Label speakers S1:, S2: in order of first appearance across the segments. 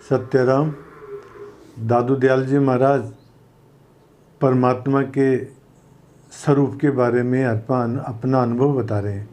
S1: सत्यराम दादू दयाल जी महाराज परमात्मा के स्वरूप के बारे में अपना अनुभव बता रहे हैं।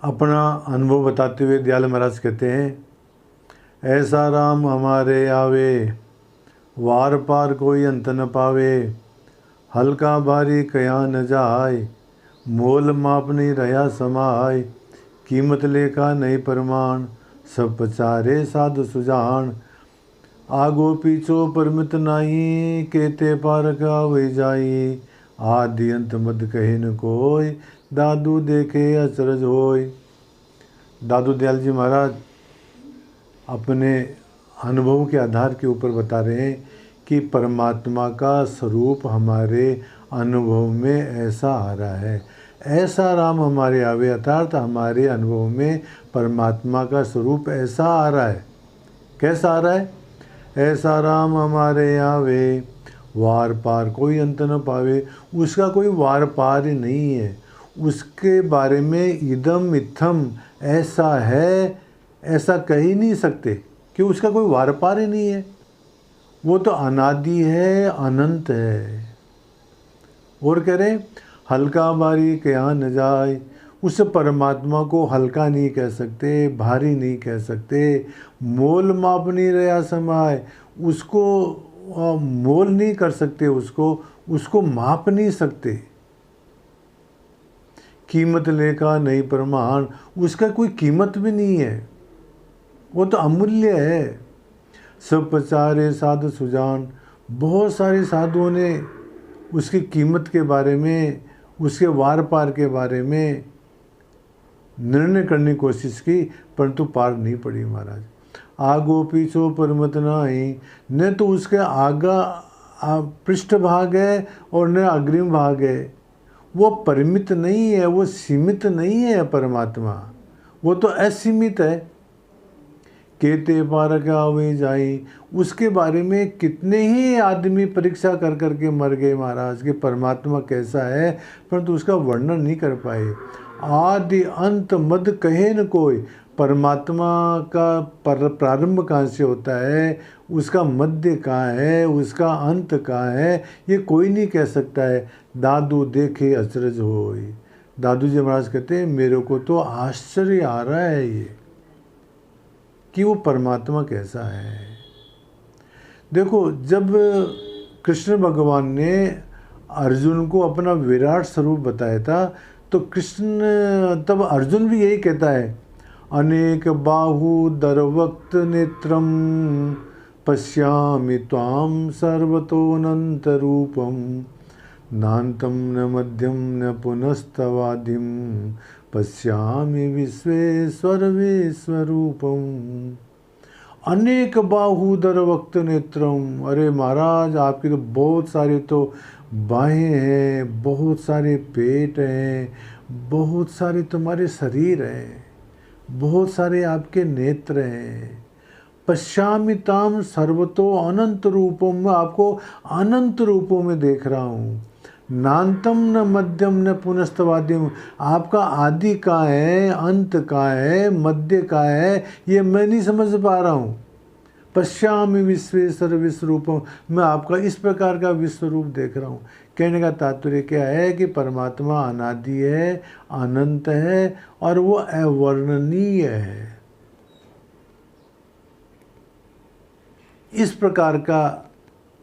S1: अपना अनुभव बताते हुए दयाल महाराज कहते हैं, ऐसा राम हमारे आवे, वार पार कोई अंत न पावे, हल्का भारी कया न जाय, मोल माप नहीं रहा समाय, कीमत लेखा नहीं प्रमाण, सब पचारे साध सुजान, आगो पीछो परमित नाही, केते पार का वे जाई, आदि अंत मद कहे न कोई, दादू देखे अचरज होय। दादू दयाल जी महाराज अपने अनुभव के आधार के ऊपर बता रहे हैं कि परमात्मा का स्वरूप हमारे अनुभव में ऐसा आ रहा है। ऐसा राम हमारे आवे अर्थात हमारे अनुभव में परमात्मा का स्वरूप ऐसा आ रहा है। कैसा आ रहा है? ऐसा राम हमारे आवे, वार पार कोई अंत न पावे। उसका कोई वार पार ही नहीं है। उसके बारे में इदम इत्थम ऐसा है, ऐसा कह ही नहीं सकते कि उसका कोई वार पार ही नहीं है। वो तो अनादि है, अनंत है। और कह रहे हल्का भारी क्या न जाए। उस परमात्मा को हल्का नहीं कह सकते, भारी नहीं कह सकते, मोल माप नहीं रहा समाय। उसको मोल नहीं कर सकते, उसको माप नहीं सकते। कीमत लेखा नहीं प्रमाण, उसका कोई कीमत भी नहीं है, वो तो अमूल्य है। सब पचारे साधु सुजान, बहुत सारे साधुओं ने उसकी कीमत के बारे में, उसके वार पार के बारे में निर्णय करने की कोशिश की, परंतु पार नहीं पड़ी महाराज। आगो पीछो परमत नाही, न तो उसके आगा पृष्ठ भाग है और न अग्रिम भाग है। वो परिमित नहीं है, वो सीमित नहीं है परमात्मा, वो तो असीमित है। केते पार क्या वे जाई, उसके बारे में कितने ही आदमी परीक्षा कर करके मर गए महाराज कि परमात्मा कैसा है, परंतु उसका वर्णन नहीं कर पाए। आदि अंत मद कहे न कोई, परमात्मा का प्रारंभ कहाँ से होता है, उसका मध्य कहाँ है, उसका अंत कहाँ है, ये कोई नहीं कह सकता है। दादू देखे अचरज होय। दादू जी महाराज कहते हैं मेरे को तो आश्चर्य आ रहा है ये कि वो परमात्मा कैसा है। देखो, जब कृष्ण भगवान ने अर्जुन को अपना विराट स्वरूप बताया था तो तब अर्जुन भी यही कहता है, अनेक बाहु दरवक्त नेत्रम पश्यामि त्वाम सर्वतोऽनंत रूपम, नान्तं न मध्यम न पुनस्तवादिम, पश्यामि विश्वेश्वर विश्वरूपम। अनेक बाहुदर वक्त नेत्रम, अरे महाराज आपकी तो बहुत सारी तो बाहें हैं, बहुत सारे पेट हैं, बहुत सारे तुम्हारे शरीर हैं, बहुत सारे आपके नेत्र हैं। पश्यामिताम सर्वतो अनंत रूपों में, आपको अनंत रूपों में देख रहा हूँ। नान्तम न मध्यम न पुनस्तवाद्यम, आपका आदि का है, अंत का है, मध्य का है, ये मैं नहीं समझ पा रहा हूँ। पश्यामि विश्वेश्वर विश्वरूपम, मैं आपका इस प्रकार का विश्वरूप देख रहा हूँ। कहने का तात्पर्य क्या है कि परमात्मा अनादि है, अनंत है और वो अवर्णनीय है। इस प्रकार का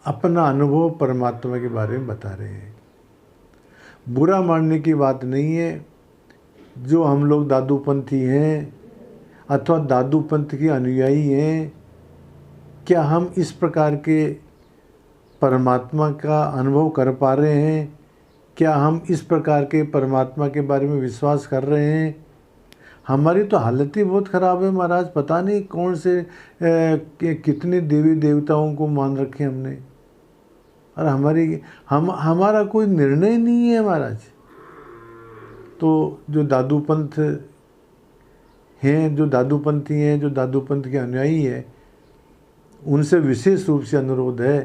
S1: अपना अनुभव परमात्मा के बारे में बता रहे हैं। बुरा मानने की बात नहीं है। जो हम लोग दादूपंथी हैं अथवा दादूपंथ के अनुयायी हैं, क्या हम इस प्रकार के परमात्मा का अनुभव कर पा रहे हैं? क्या हम इस प्रकार के परमात्मा के बारे में विश्वास कर रहे हैं? हमारी तो हालत ही बहुत ख़राब है महाराज। पता नहीं कौन से कितने देवी देवताओं को मान रखे हमने, और हमारा कोई निर्णय नहीं है महाराज। तो जो दादूपंथ हैं, जो दादूपंथी हैं, जो दादूपंथ के अनुयायी हैं, उनसे विशेष रूप से अनुरोध है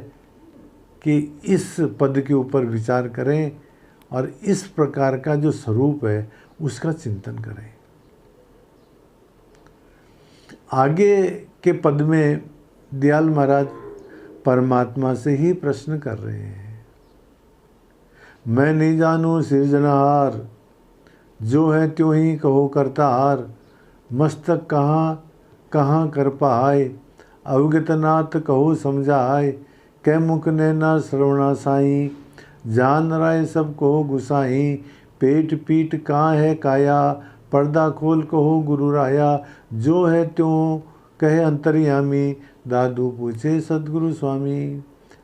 S1: कि इस पद के ऊपर विचार करें और इस प्रकार का जो स्वरूप है उसका चिंतन करें। आगे के पद में दयाल महाराज परमात्मा से ही प्रश्न कर रहे हैं। मैं नहीं जानूं सिरजनहार, जो है त्यों ही कहो करतार। मस्तक कहाँ कहाँ कर पाए, अवगतनाथ कहो समझाए। कै मुख नैना श्रवणा साई, जान राय सब कहो गुसाई। पेट पीठ कहाँ है काया, पर्दा खोल कहो गुरु राया। जो है त्यों कहे अंतर्यामी, दादू पूछे सतगुरु स्वामी।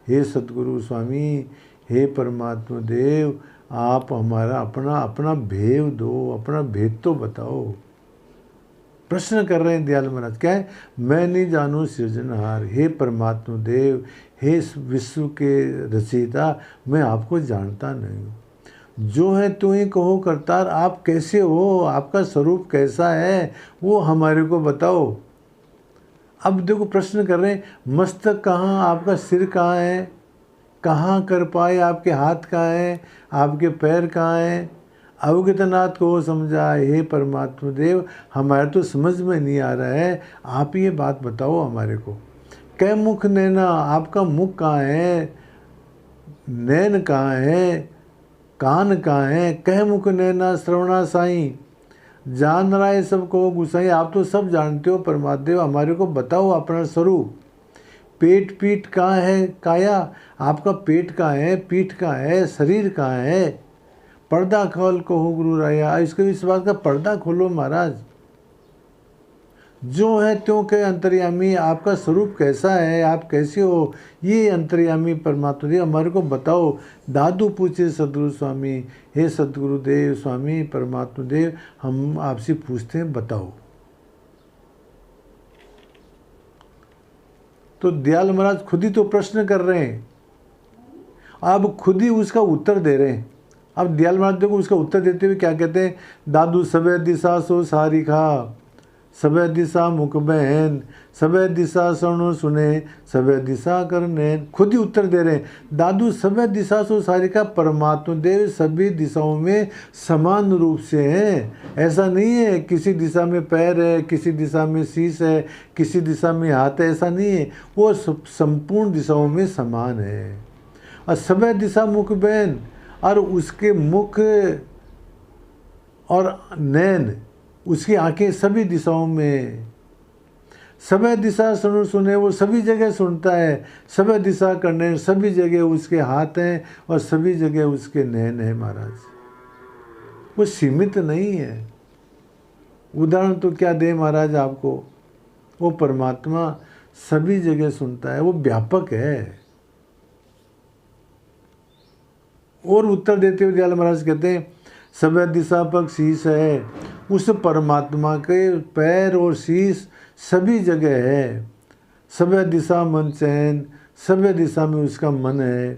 S1: हे सतगुरु स्वामी, हे परमात्मा देव, आप हमारा अपना भेद दो, अपना भेद तो बताओ। प्रश्न कर रहे हैं दयाल महाराज, क्या है? मैं नहीं जानूं सृजनहार, हे परमात्मा देव, हे विश्व के रचयिता, मैं आपको जानता नहीं हूँ। जो है तू ही कहो करतार, आप कैसे हो, आपका स्वरूप कैसा है, वो हमारे को बताओ। अब देखो प्रश्न कर रहे हैं, मस्तक कहाँ, आपका सिर कहाँ है, कहाँ कर पाए, आपके हाथ कहाँ है, आपके पैर कहाँ हैं। अवगतनाथ को समझाए, हे परमात्मा देव, हमारे तो समझ में नहीं आ रहा है, आप ये बात बताओ हमारे को। कै मुख नैना, आपका मुख कहाँ है, नैन कहाँ है, कान कहाँ है। कह मुख नैना श्रवणा साई, जान रहा है सबको गुसाई। आप तो सब जानते हो परमात्मा देव, हमारे को बताओ अपना स्वरूप। पेट पीठ कहाँ है काया, आपका पेट कहाँ है, पीठ कहाँ है, शरीर कहाँ है। पर्दा खोल कहो गुरु राया, इसके विश्वास का पर्दा खोलो महाराज। जो है त्यों के अंतर्यामी, आपका स्वरूप कैसा है, आप कैसे हो, ये अंतर्यामी परमात्मा देव हमारे को बताओ। दादू पूछे सतगुरु स्वामी, हे सतगुरु देव स्वामी परमात्मा देव, हम आपसे पूछते हैं बताओ। तो दयाल महाराज खुद ही तो प्रश्न कर रहे हैं, अब खुद ही उसका उत्तर दे रहे हैं। अब दयाल महाराज देखो उसका उत्तर देते हुए क्या कहते हैं, दादू सबे दिशा सो सारिखा, सबे दिशा मुख बहन, सबे दिशा सुनो सुने, सबे दिशा कर नैन। खुद ही उत्तर दे रहे हैं, दादू सबे दिशा सो सारिखा, परमात्मा देव सभी दिशाओं में समान रूप से हैं। ऐसा नहीं है किसी दिशा में पैर है, किसी दिशा में शीश है, किसी दिशा में हाथ है, ऐसा नहीं है। वो संपूर्ण दिशाओं में समान है। और सबे दिशा मुख बहन, और उसके मुख और नैन, उसकी आंखें सभी दिशाओं में। सभी दिशा सुनो सुने, वो सभी जगह सुनता है। सभी दिशा करने, सभी जगह उसके हाथ हैं और सभी जगह उसके नैन है महाराज। वो सीमित नहीं है। उदाहरण तो क्या दे महाराज आपको, वो परमात्मा सभी जगह सुनता है, वो व्यापक है। और उत्तर देते हुए दयाल महाराज कहते हैं, सभी दिशा पर शीश है, उस परमात्मा के पैर और शीश सभी जगह है। सभी दिशा मन चैन, सभी दिशा में उसका मन है।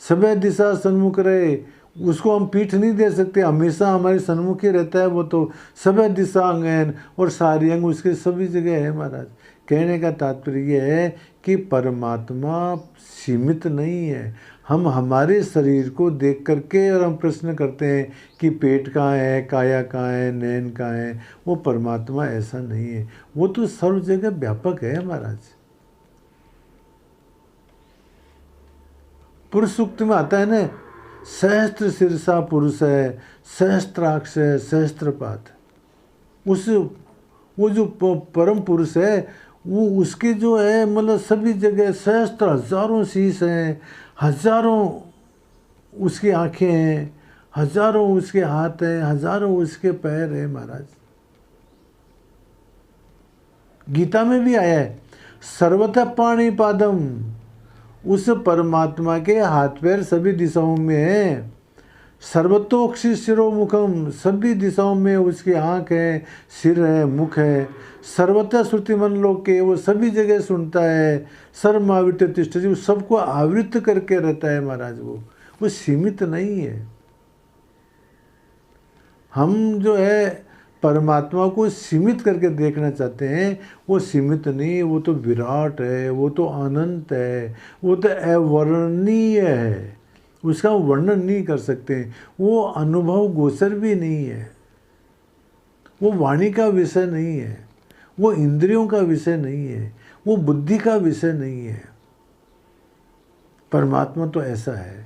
S1: सभी दिशा सन्मुख रहे, उसको हम पीठ नहीं दे सकते, हमेशा हमारे सन्मुख ही रहता है वो तो। सभी दिशा अंगैन, और सारी अंग उसके सभी जगह है महाराज। कहने का तात्पर्य यह है कि परमात्मा सीमित नहीं है। हम हमारे शरीर को देख करके और हम प्रश्न करते हैं कि पेट कहाँ है, काया कहाँ है, नैन कहाँ है। वो परमात्मा ऐसा नहीं है, वो तो सर्व जगह व्यापक है महाराज। पुरुष सूक्त में आता है ना, सहस्त्र शीर्षा पुरुष है, सहस्त्राक्ष है, सहस्त्रपात। वो जो परम पुरुष है, वो उसके जो है मतलब सभी जगह सहस्त्र हजारों शीश हैं, हजारों उसकी आंखें हैं, हजारों उसके हाथ हैं, हजारों उसके पैर हैं महाराज। गीता में भी आया है, सर्वतः पाणि पादम, उस परमात्मा के हाथ पैर सभी दिशाओं में हैं। सर्वतोक्षि शिरोमुखम, सभी दिशाओं में उसकी आँख है, सिर है, मुख है। सर्वतः श्रुति मन लोके, वो सभी जगह सुनता है। सर्वमावृत तिष्ठति, वो सबको आवृत करके रहता है महाराज। वो सीमित नहीं है। हम जो है परमात्मा को सीमित करके देखना चाहते हैं, वो सीमित नहीं, वो तो विराट है, वो तो अनंत है, वो तो अवर्णनीय है, उसका वर्णन नहीं कर सकते। वो अनुभव गोचर भी नहीं है, वो वाणी का विषय नहीं है, वो इंद्रियों का विषय नहीं है, वो बुद्धि का विषय नहीं है। परमात्मा तो ऐसा है।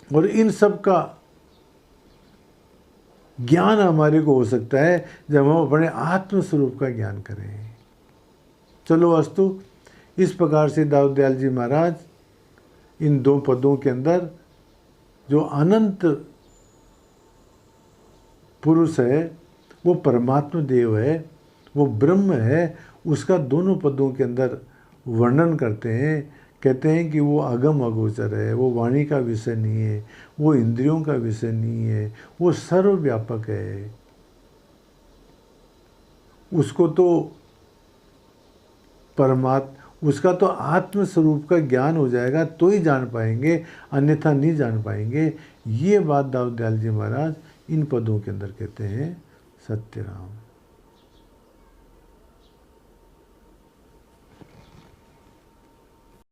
S1: और इन सब का ज्ञान हमारे को हो सकता है जब हम अपने आत्म स्वरूप का ज्ञान करें। चलो अस्तु, इस प्रकार से दाऊद दयाल जी महाराज इन 2 पदों के अंदर जो अनंत पुरुष है, वो परमात्मा देव है, वो ब्रह्म है, उसका दोनों पदों के अंदर वर्णन करते हैं। कहते हैं कि वो अगम अगोचर है, वो वाणी का विषय नहीं है, वो इंद्रियों का विषय नहीं है, वो सर्वव्यापक है। उसको तो उसका तो आत्म स्वरूप का ज्ञान हो जाएगा तो ही जान पाएंगे, अन्यथा नहीं जान पाएंगे। ये बात दाऊद दयाल जी महाराज इन पदों के अंदर कहते हैं। सत्यराम।